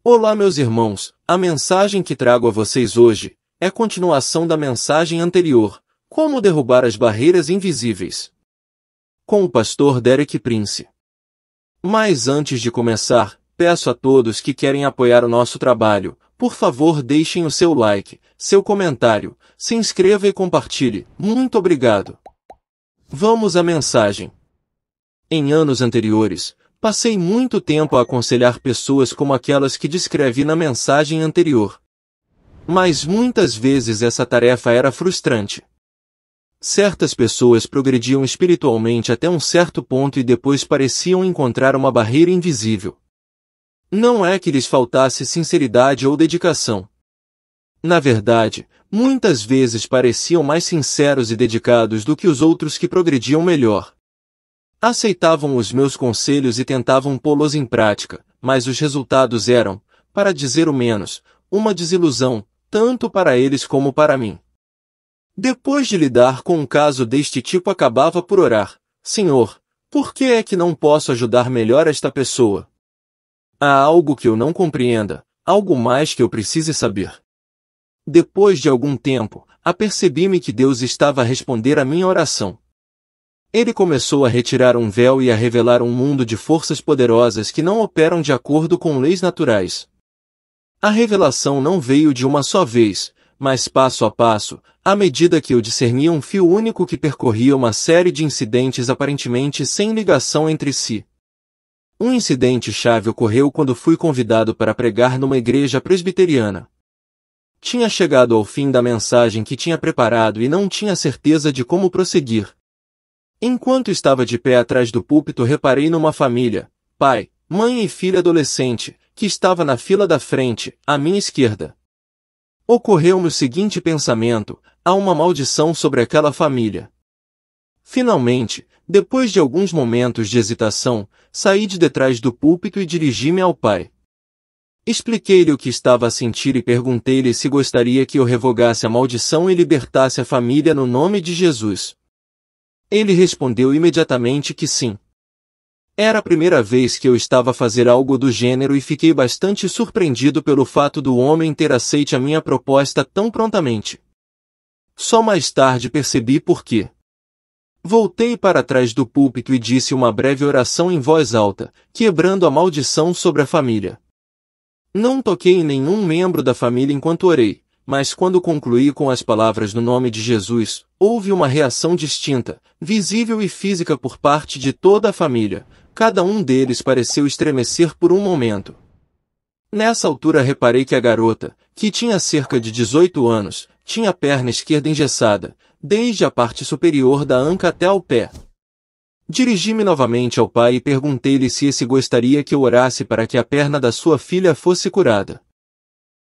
Olá, meus irmãos, a mensagem que trago a vocês hoje é continuação da mensagem anterior, como derrubar as barreiras invisíveis, com o pastor Derek Prince. Mas antes de começar, peço a todos que querem apoiar o nosso trabalho, por favor deixem o seu like, seu comentário, se inscreva e compartilhe. Muito obrigado. Vamos à mensagem. Em anos anteriores, passei muito tempo a aconselhar pessoas como aquelas que descrevi na mensagem anterior. Mas muitas vezes essa tarefa era frustrante. Certas pessoas progrediam espiritualmente até um certo ponto e depois pareciam encontrar uma barreira invisível. Não é que lhes faltasse sinceridade ou dedicação. Na verdade, muitas vezes pareciam mais sinceros e dedicados do que os outros que progrediam melhor. Aceitavam os meus conselhos e tentavam pô-los em prática, mas os resultados eram, para dizer o menos, uma desilusão, tanto para eles como para mim. Depois de lidar com um caso deste tipo, acabava por orar: Senhor, por que é que não posso ajudar melhor esta pessoa? Há algo que eu não compreenda, algo mais que eu precise saber. Depois de algum tempo, apercebi-me que Deus estava a responder à minha oração. Ele começou a retirar um véu e a revelar um mundo de forças poderosas que não operam de acordo com leis naturais. A revelação não veio de uma só vez, mas passo a passo, à medida que eu discernia um fio único que percorria uma série de incidentes aparentemente sem ligação entre si. Um incidente-chave ocorreu quando fui convidado para pregar numa igreja presbiteriana. Tinha chegado ao fim da mensagem que tinha preparado e não tinha certeza de como prosseguir. Enquanto estava de pé atrás do púlpito, reparei numa família, pai, mãe e filha adolescente, que estava na fila da frente, à minha esquerda. Ocorreu-me o seguinte pensamento: há uma maldição sobre aquela família. Finalmente, depois de alguns momentos de hesitação, saí de detrás do púlpito e dirigi-me ao pai. Expliquei-lhe o que estava a sentir e perguntei-lhe se gostaria que eu revogasse a maldição e libertasse a família no nome de Jesus. Ele respondeu imediatamente que sim. Era a primeira vez que eu estava a fazer algo do gênero e fiquei bastante surpreendido pelo fato do homem ter aceito a minha proposta tão prontamente. Só mais tarde percebi por quê. Voltei para trás do púlpito e disse uma breve oração em voz alta, quebrando a maldição sobre a família. Não toquei em nenhum membro da família enquanto orei, mas quando concluí com as palavras no nome de Jesus, houve uma reação distinta, visível e física por parte de toda a família. Cada um deles pareceu estremecer por um momento. Nessa altura reparei que a garota, que tinha cerca de 18 anos, tinha a perna esquerda engessada, desde a parte superior da anca até ao pé. Dirigi-me novamente ao pai e perguntei-lhe se esse gostaria que eu orasse para que a perna da sua filha fosse curada.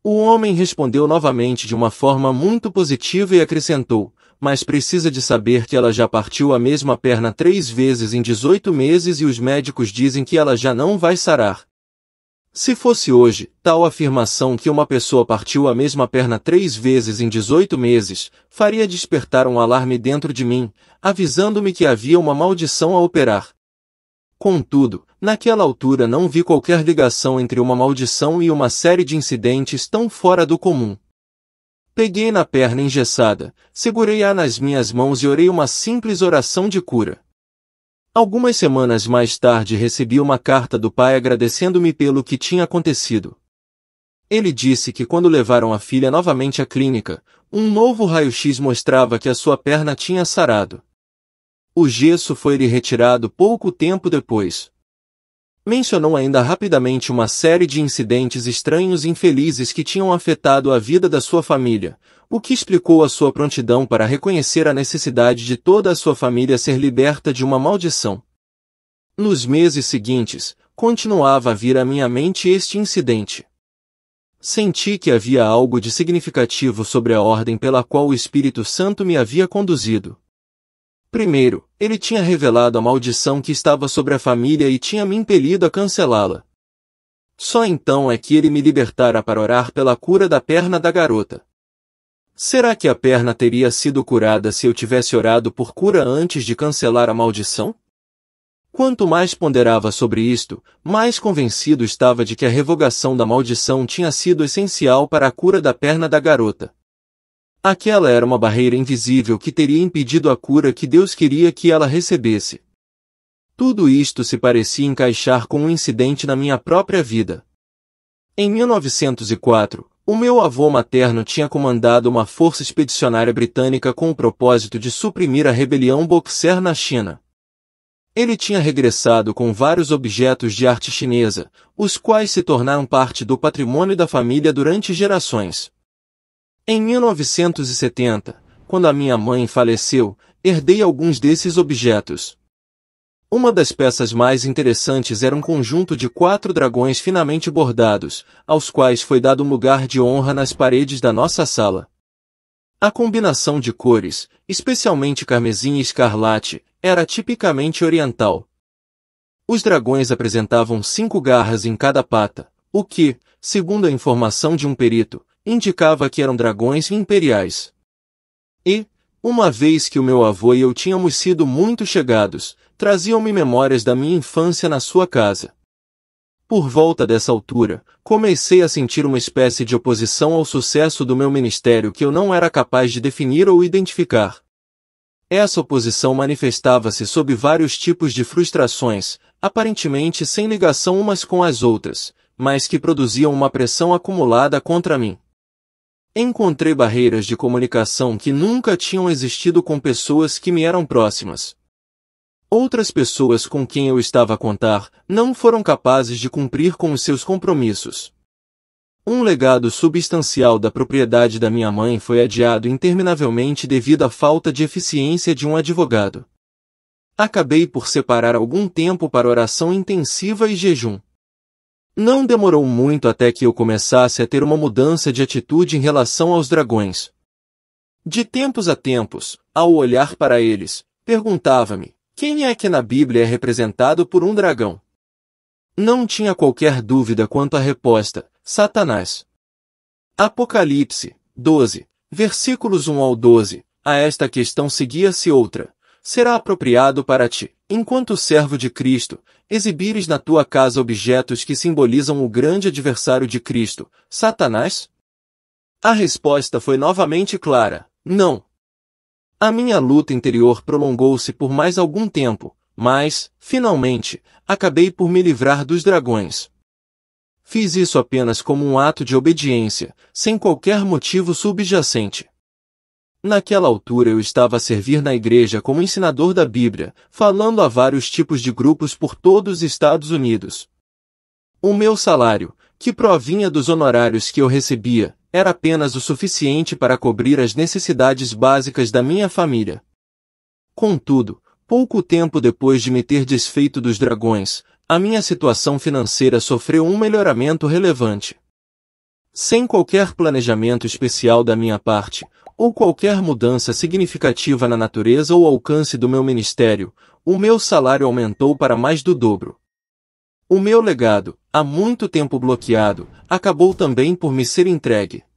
O homem respondeu novamente de uma forma muito positiva e acrescentou: mas precisa de saber que ela já partiu a mesma perna 3 vezes em 18 meses e os médicos dizem que ela já não vai sarar. Se fosse hoje, tal afirmação que uma pessoa partiu a mesma perna 3 vezes em 18 meses, faria despertar um alarme dentro de mim, avisando-me que havia uma maldição a operar. Contudo, naquela altura não vi qualquer ligação entre uma maldição e uma série de incidentes tão fora do comum. Peguei na perna engessada, segurei-a nas minhas mãos e orei uma simples oração de cura. Algumas semanas mais tarde recebi uma carta do pai agradecendo-me pelo que tinha acontecido. Ele disse que quando levaram a filha novamente à clínica, um novo raio-x mostrava que a sua perna tinha sarado. O gesso foi-lhe retirado pouco tempo depois. Mencionou ainda rapidamente uma série de incidentes estranhos e infelizes que tinham afetado a vida da sua família, o que explicou a sua prontidão para reconhecer a necessidade de toda a sua família ser liberta de uma maldição. Nos meses seguintes, continuava a vir à minha mente este incidente. Senti que havia algo de significativo sobre a ordem pela qual o Espírito Santo me havia conduzido. Primeiro, ele tinha revelado a maldição que estava sobre a família e tinha me impelido a cancelá-la. Só então é que ele me libertara para orar pela cura da perna da garota. Será que a perna teria sido curada se eu tivesse orado por cura antes de cancelar a maldição? Quanto mais ponderava sobre isto, mais convencido estava de que a revogação da maldição tinha sido essencial para a cura da perna da garota. Aquela era uma barreira invisível que teria impedido a cura que Deus queria que ela recebesse. Tudo isto se parecia encaixar com um incidente na minha própria vida. Em 1904, o meu avô materno tinha comandado uma força expedicionária britânica com o propósito de suprimir a rebelião Boxer na China. Ele tinha regressado com vários objetos de arte chinesa, os quais se tornaram parte do patrimônio da família durante gerações. Em 1970, quando a minha mãe faleceu, herdei alguns desses objetos. Uma das peças mais interessantes era um conjunto de 4 dragões finamente bordados, aos quais foi dado um lugar de honra nas paredes da nossa sala. A combinação de cores, especialmente carmesim e escarlate, era tipicamente oriental. Os dragões apresentavam 5 garras em cada pata, o que, segundo a informação de um perito, indicava que eram dragões imperiais. E, uma vez que o meu avô e eu tínhamos sido muito chegados, traziam-me memórias da minha infância na sua casa. Por volta dessa altura, comecei a sentir uma espécie de oposição ao sucesso do meu ministério que eu não era capaz de definir ou identificar. Essa oposição manifestava-se sob vários tipos de frustrações, aparentemente sem ligação umas com as outras, mas que produziam uma pressão acumulada contra mim. Encontrei barreiras de comunicação que nunca tinham existido com pessoas que me eram próximas. Outras pessoas com quem eu estava a contar não foram capazes de cumprir com os seus compromissos. Um legado substancial da propriedade da minha mãe foi adiado interminavelmente devido à falta de eficiência de um advogado. Acabei por separar algum tempo para oração intensiva e jejum. Não demorou muito até que eu começasse a ter uma mudança de atitude em relação aos dragões. De tempos a tempos, ao olhar para eles, perguntava-me: quem é que na Bíblia é representado por um dragão? Não tinha qualquer dúvida quanto à resposta: Satanás. Apocalipse 12, versículos 1 ao 12, a esta questão seguia-se outra: será apropriado para ti, enquanto servo de Cristo, exibires na tua casa objetos que simbolizam o grande adversário de Cristo, Satanás? A resposta foi novamente clara: não. A minha luta interior prolongou-se por mais algum tempo, mas, finalmente, acabei por me livrar dos dragões. Fiz isso apenas como um ato de obediência, sem qualquer motivo subjacente. Naquela altura eu estava a servir na igreja como ensinador da Bíblia, falando a vários tipos de grupos por todos os Estados Unidos. O meu salário, que provinha dos honorários que eu recebia, era apenas o suficiente para cobrir as necessidades básicas da minha família. Contudo, pouco tempo depois de me ter desfeito dos dragões, a minha situação financeira sofreu um melhoramento relevante. Sem qualquer planejamento especial da minha parte, ou qualquer mudança significativa na natureza ou alcance do meu ministério, o meu salário aumentou para mais do dobro. O meu legado, há muito tempo bloqueado, acabou também por me ser entregue.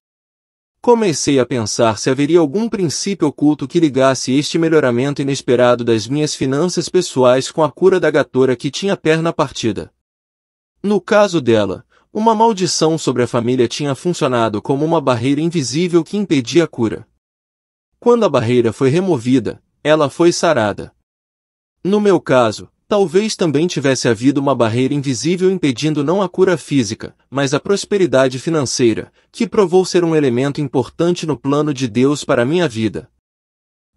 Comecei a pensar se haveria algum princípio oculto que ligasse este melhoramento inesperado das minhas finanças pessoais com a cura da gatora que tinha a perna partida. No caso dela, uma maldição sobre a família tinha funcionado como uma barreira invisível que impedia a cura. Quando a barreira foi removida, ela foi sarada. No meu caso, talvez também tivesse havido uma barreira invisível impedindo não a cura física, mas a prosperidade financeira, que provou ser um elemento importante no plano de Deus para a minha vida.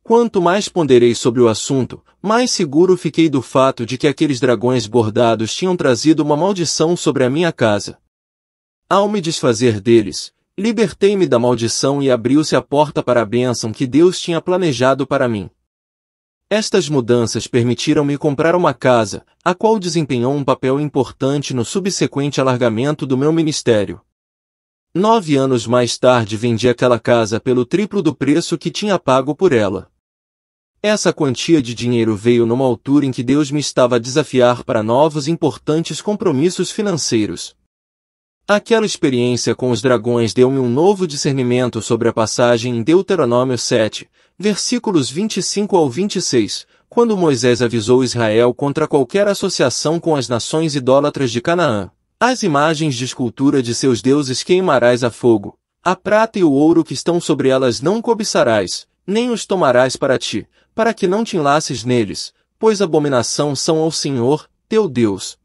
Quanto mais ponderei sobre o assunto, mais seguro fiquei do fato de que aqueles dragões bordados tinham trazido uma maldição sobre a minha casa. Ao me desfazer deles, libertei-me da maldição e abriu-se a porta para a bênção que Deus tinha planejado para mim. Estas mudanças permitiram-me comprar uma casa, a qual desempenhou um papel importante no subsequente alargamento do meu ministério. 9 anos mais tarde vendi aquela casa pelo triplo do preço que tinha pago por ela. Essa quantia de dinheiro veio numa altura em que Deus me estava a desafiar para novos e importantes compromissos financeiros. Aquela experiência com os dragões deu-me um novo discernimento sobre a passagem em Deuteronômio 7, versículos 25 ao 26, quando Moisés avisou Israel contra qualquer associação com as nações idólatras de Canaã. As imagens de escultura de seus deuses queimarás a fogo, a prata e o ouro que estão sobre elas não cobiçarás, nem os tomarás para ti, para que não te enlaces neles, pois abominação são ao Senhor, teu Deus.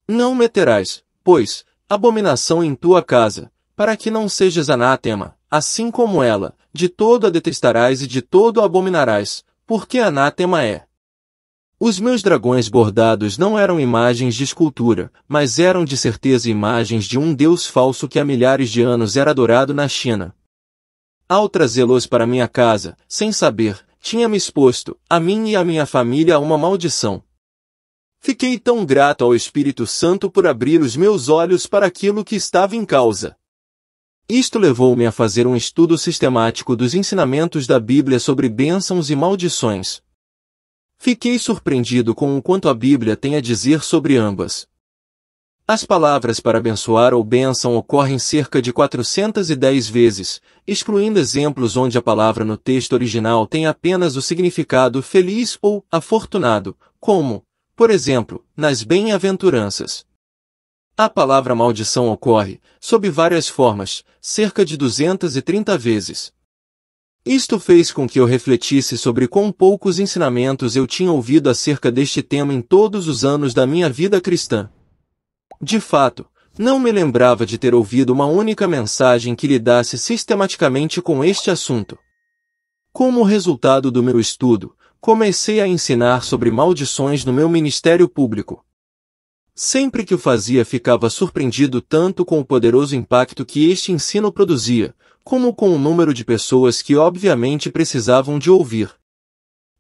Não meterás, pois, abominação em tua casa, para que não sejas anátema, assim como ela, de todo a detestarás e de todo a abominarás, porque anátema é. Os meus dragões bordados não eram imagens de escultura, mas eram de certeza imagens de um deus falso que há milhares de anos era adorado na China. Ao trazê-los para minha casa, sem saber, tinha-me exposto, a mim e a minha família, a uma maldição. Fiquei tão grato ao Espírito Santo por abrir os meus olhos para aquilo que estava em causa. Isto levou-me a fazer um estudo sistemático dos ensinamentos da Bíblia sobre bênçãos e maldições. Fiquei surpreendido com o quanto a Bíblia tem a dizer sobre ambas. As palavras para abençoar ou bênção ocorrem cerca de 410 vezes, excluindo exemplos onde a palavra no texto original tem apenas o significado feliz ou afortunado, como, por exemplo, nas bem-aventuranças. A palavra maldição ocorre, sob várias formas, cerca de 230 vezes. Isto fez com que eu refletisse sobre quão poucos ensinamentos eu tinha ouvido acerca deste tema em todos os anos da minha vida cristã. De fato, não me lembrava de ter ouvido uma única mensagem que lidasse sistematicamente com este assunto. Como resultado do meu estudo, comecei a ensinar sobre maldições no meu ministério público. Sempre que o fazia, ficava surpreendido tanto com o poderoso impacto que este ensino produzia, como com o número de pessoas que obviamente precisavam de ouvir.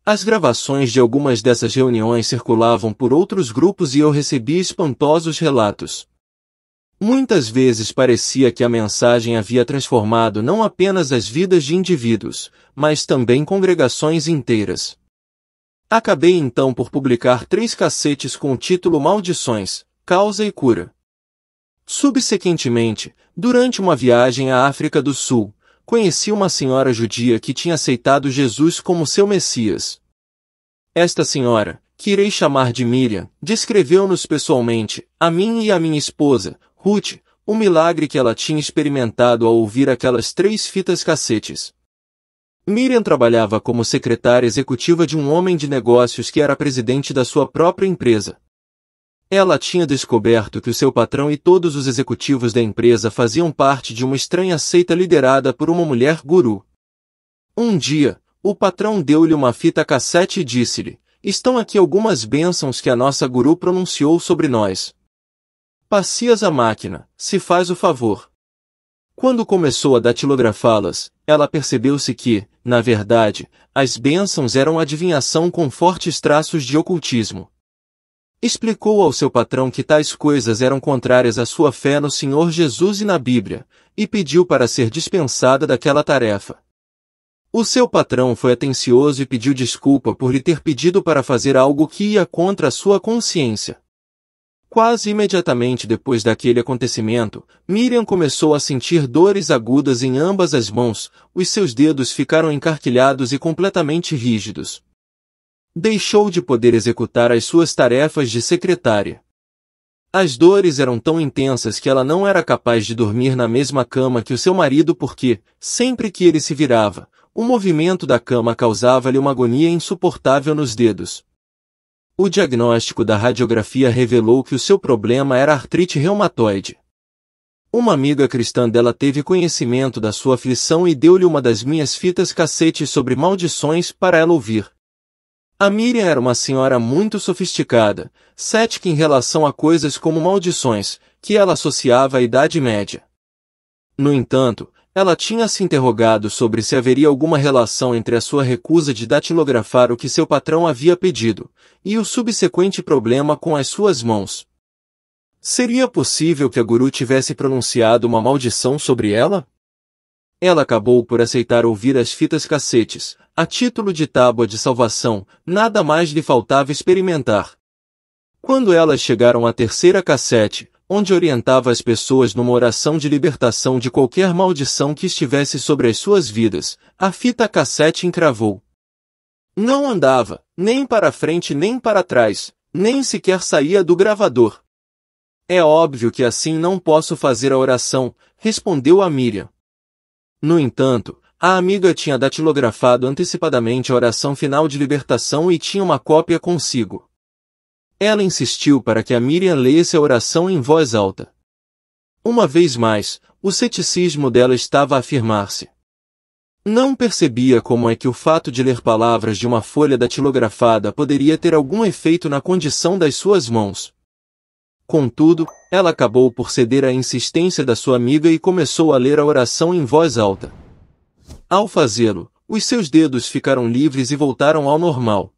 As gravações de algumas dessas reuniões circulavam por outros grupos e eu recebia espantosos relatos. Muitas vezes parecia que a mensagem havia transformado não apenas as vidas de indivíduos, mas também congregações inteiras. Acabei então por publicar 3 cassetes com o título Maldições, Causa e Cura. Subsequentemente, durante uma viagem à África do Sul, conheci uma senhora judia que tinha aceitado Jesus como seu Messias. Esta senhora, que irei chamar de Miriam, descreveu-nos pessoalmente, a mim e a minha esposa, Ruth, o milagre que ela tinha experimentado ao ouvir aquelas 3 fitas cassetes. Miriam trabalhava como secretária executiva de um homem de negócios que era presidente da sua própria empresa. Ela tinha descoberto que o seu patrão e todos os executivos da empresa faziam parte de uma estranha seita liderada por uma mulher guru. Um dia, o patrão deu-lhe uma fita cassete e disse-lhe: "Estão aqui algumas bênçãos que a nossa guru pronunciou sobre nós. Passe-as à máquina, se faz o favor." Quando começou a datilografá-las, ela percebeu-se que, na verdade, as bênçãos eram adivinhação com fortes traços de ocultismo. Explicou ao seu patrão que tais coisas eram contrárias à sua fé no Senhor Jesus e na Bíblia, e pediu para ser dispensada daquela tarefa. O seu patrão foi atencioso e pediu desculpa por lhe ter pedido para fazer algo que ia contra a sua consciência. Quase imediatamente depois daquele acontecimento, Miriam começou a sentir dores agudas em ambas as mãos, os seus dedos ficaram encarquilhados e completamente rígidos. Deixou de poder executar as suas tarefas de secretária. As dores eram tão intensas que ela não era capaz de dormir na mesma cama que o seu marido porque, sempre que ele se virava, o movimento da cama causava-lhe uma agonia insuportável nos dedos. O diagnóstico da radiografia revelou que o seu problema era artrite reumatoide. Uma amiga cristã dela teve conhecimento da sua aflição e deu-lhe uma das minhas fitas cassetes sobre maldições para ela ouvir. A Miriam era uma senhora muito sofisticada, cética em relação a coisas como maldições, que ela associava à Idade Média. No entanto, ela tinha se interrogado sobre se haveria alguma relação entre a sua recusa de datilografar o que seu patrão havia pedido, e o subsequente problema com as suas mãos. Seria possível que a guru tivesse pronunciado uma maldição sobre ela? Ela acabou por aceitar ouvir as fitas cassetes, a título de tábua de salvação, nada mais lhe faltava experimentar. Quando elas chegaram à 3ª cassete, onde orientava as pessoas numa oração de libertação de qualquer maldição que estivesse sobre as suas vidas, a fita cassete encravou. Não andava, nem para frente nem para trás, nem sequer saía do gravador. É óbvio que assim não posso fazer a oração, respondeu a Miriam. No entanto, a amiga tinha datilografado antecipadamente a oração final de libertação e tinha uma cópia consigo. Ela insistiu para que a Miriam lesse a oração em voz alta. Uma vez mais, o ceticismo dela estava a afirmar-se. Não percebia como é que o fato de ler palavras de uma folha datilografada poderia ter algum efeito na condição das suas mãos. Contudo, ela acabou por ceder à insistência da sua amiga e começou a ler a oração em voz alta. Ao fazê-lo, os seus dedos ficaram livres e voltaram ao normal.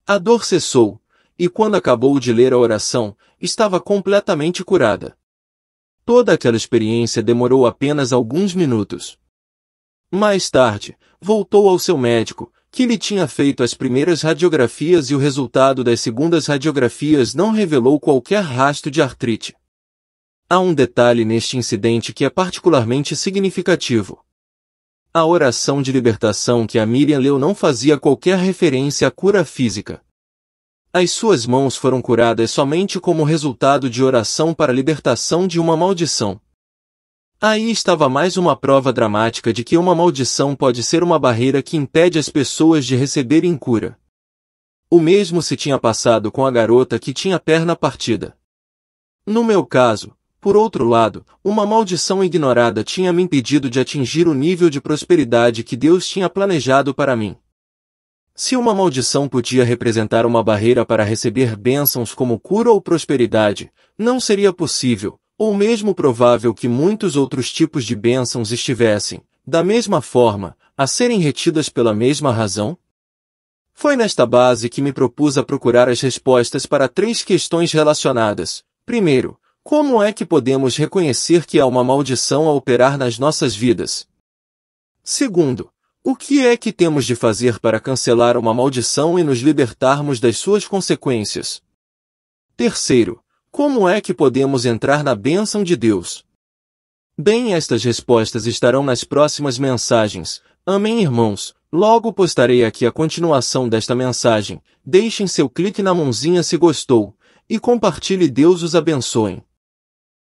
A dor cessou, e quando acabou de ler a oração, estava completamente curada. Toda aquela experiência demorou apenas alguns minutos. Mais tarde, voltou ao seu médico, que lhe tinha feito as primeiras radiografias e o resultado das segundas radiografias não revelou qualquer rastro de artrite. Há um detalhe neste incidente que é particularmente significativo. A oração de libertação que a Miriam leu não fazia qualquer referência à cura física. As suas mãos foram curadas somente como resultado de oração para a libertação de uma maldição. Aí estava mais uma prova dramática de que uma maldição pode ser uma barreira que impede as pessoas de receberem cura. O mesmo se tinha passado com a garota que tinha a perna partida. No meu caso, por outro lado, uma maldição ignorada tinha me impedido de atingir o nível de prosperidade que Deus tinha planejado para mim. Se uma maldição podia representar uma barreira para receber bênçãos como cura ou prosperidade, não seria possível, ou mesmo provável que muitos outros tipos de bênçãos estivessem, da mesma forma, a serem retidas pela mesma razão? Foi nesta base que me propus a procurar as respostas para 3 questões relacionadas. Primeiro, como é que podemos reconhecer que há uma maldição a operar nas nossas vidas? Segundo, o que é que temos de fazer para cancelar uma maldição e nos libertarmos das suas consequências? Terceiro, como é que podemos entrar na bênção de Deus? Bem, estas respostas estarão nas próximas mensagens. Amém, irmãos? Logo postarei aqui a continuação desta mensagem. Deixem seu clique na mãozinha se gostou, e compartilhe. Deus os abençoe.